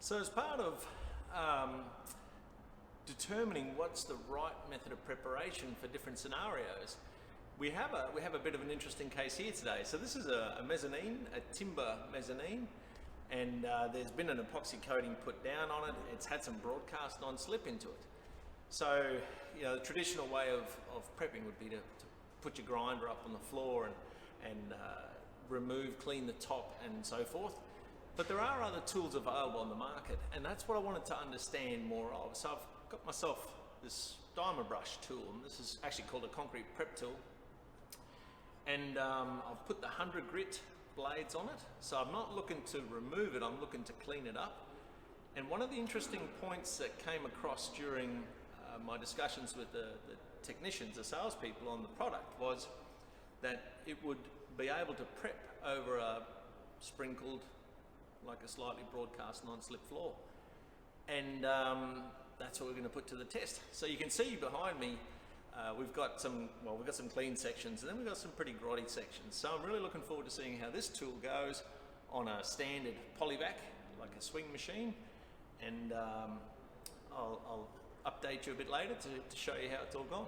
So as part of determining what's the right method of preparation for different scenarios, we have a bit of an interesting case here today. So this is a mezzanine, a timber mezzanine, and there's been an epoxy coating put down on it. It's had some broadcast non-slip into it. So, you know, the traditional way of prepping would be to put your grinder up on the floor and clean the top and so forth. But there are other tools available on the market, and that's what I wanted to understand more of. So I've got myself this Diamabrush tool, and this is actually called a concrete prep tool. And I've put the 100 grit blades on it. So I'm not looking to remove it, I'm looking to clean it up. And one of the interesting points that came across during my discussions with the technicians, the salespeople on the product, was that it would be able to prep over a sprinkled, like a slightly broadcast non-slip floor. And that's what we're going to put to the test. So you can see behind me, we've got some clean sections, and then we've got some pretty grotty sections. So I'm really looking forward to seeing how this tool goes on a standard polyvac, like a swing machine. And I'll update you a bit later to show you how it's all gone.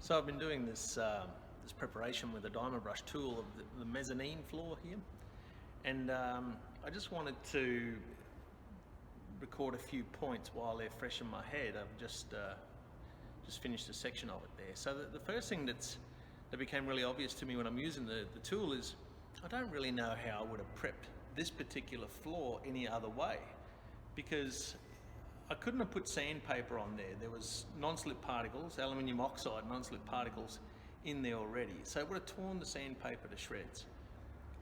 So I've been doing this preparation with a Diamabrush tool of the mezzanine floor here, and I just wanted to record a few points while they're fresh in my head. I've just finished a section of it there. So the first thing that became really obvious to me when I'm using the tool is I don't really know how I would have prepped this particular floor any other way, because I couldn't have put sandpaper on there. There was non-slip particles, aluminium oxide non-slip particles in there already. So it would have torn the sandpaper to shreds.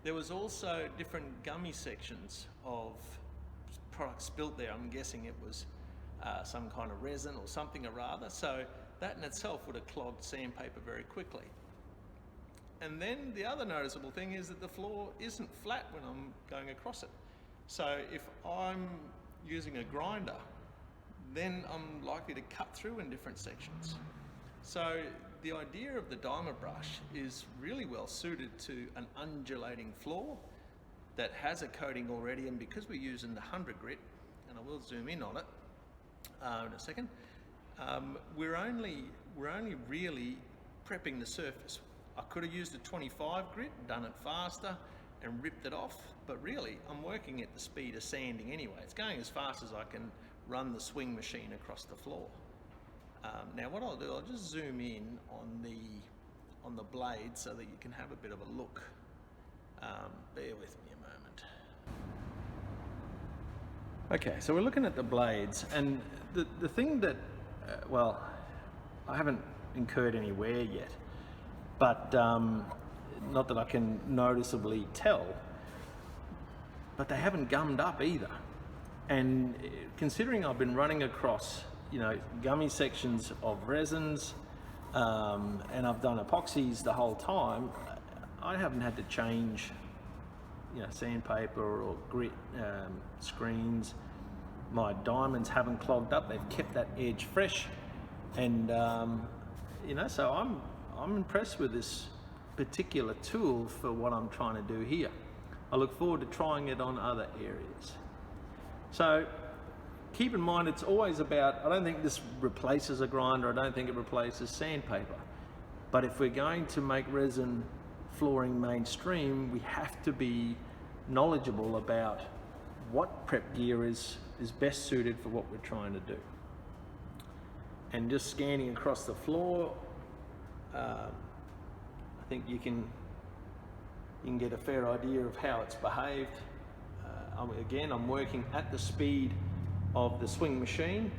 There was also different gummy sections of product spilt there. I'm guessing it was some kind of resin or something or rather. So that in itself would have clogged sandpaper very quickly. And then the other noticeable thing is that the floor isn't flat when I'm going across it. So if I'm using a grinder, then I'm likely to cut through in different sections. So the idea of the Diamabrush is really well suited to an undulating floor that has a coating already, and because we're using the 100 grit, and I will zoom in on it in a second, we're only really prepping the surface. I could have used a 25 grit, done it faster and ripped it off, but really I'm working at the speed of sanding anyway. It's going as fast as I can run the swing machine across the floor. Now what I'll do, I'll just zoom in on the blade so that you can have a bit of a look. Bear with me a moment. Okay, so we're looking at the blades, and the thing that, well, I haven't incurred any wear yet, but not that I can noticeably tell, but they haven't gummed up either. And considering I've been running across, you know, gummy sections of resins, and I've done epoxies the whole time, I haven't had to change, you know, sandpaper or grit screens. My diamonds haven't clogged up; they've kept that edge fresh, and you know, so I'm impressed with this particular tool for what I'm trying to do here. I look forward to trying it on other areas. So keep in mind it's always about, I don't think this replaces a grinder, I don't think it replaces sandpaper. But if we're going to make resin flooring mainstream, we have to be knowledgeable about what prep gear is best suited for what we're trying to do. And just scanning across the floor, I think you can get a fair idea of how it's behaved. Again, I'm working at the speed of the swing machine,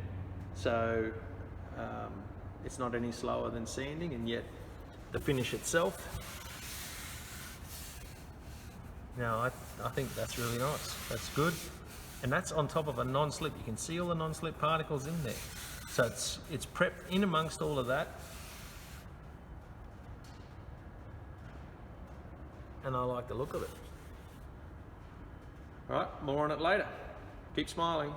so it's not any slower than sanding, and yet the finish itself, now I think that's really nice. That's good, and that's on top of a non-slip. You can see all the non-slip particles in there, so it's prepped in amongst all of that, and I like the look of it. All right, more on it later. Keep smiling.